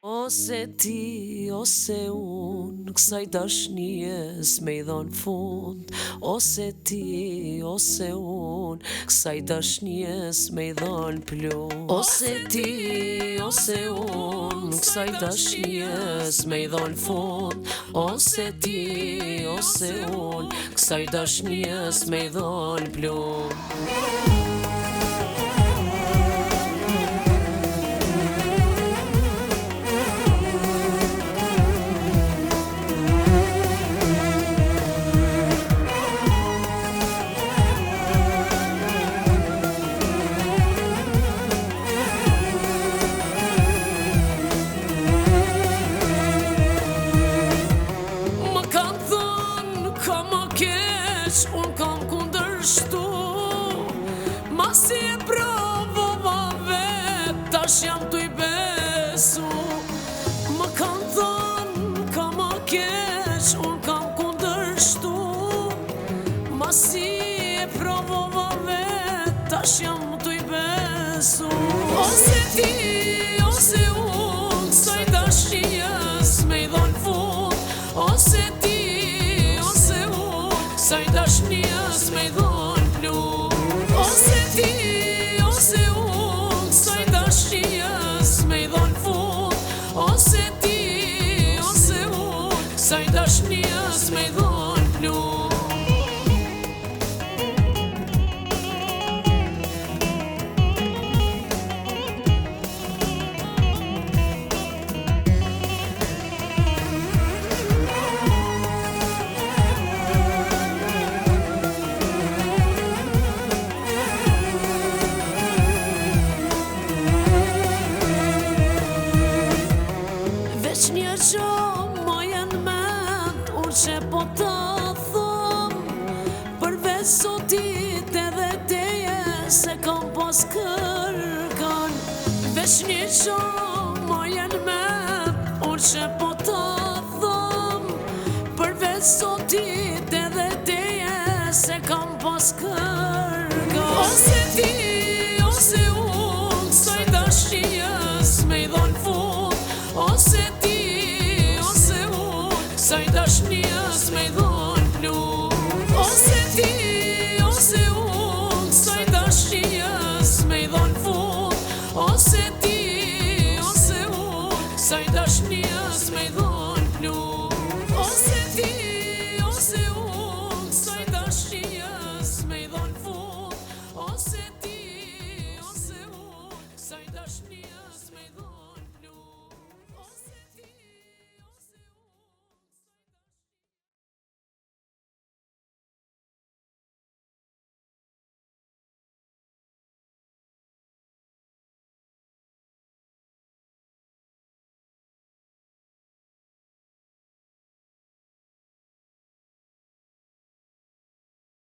Ose ti, ose unë, kësaj dashnies me I dhon fund. Ose ti, ose unë, kësaj dashnies me I dhon plumb. Ose ti, ose unë, kësaj dashnies me I dhon fund. Ose ti, ose unë, kësaj dashnies me I dhon plumb. Unë kam kundërshtu, masi e provova vet, tash jam tu I besu. Më kanë thënë ka më keq, unë kam kundërshtu, masi e provova vet, tash jam tu I besu. Ose ti, ose unë, kësaj dashnies me I dhon fund. Ose ti, ose unë, kësaj dashnies me I dhon plumb. Ose ti, ose unë, kësaj dashnies me I dhon fund. Ose ti, ose unë, kësaj dashnies me I dhon plumb. Një gjo më jenë ment, unë që po të thëm, përveç Zotit edhe teje se kam pas kërkan. Veç një gjo më jenë ment, unë që po të thëm, përveç Zotit edhe teje se kam pas kërkan.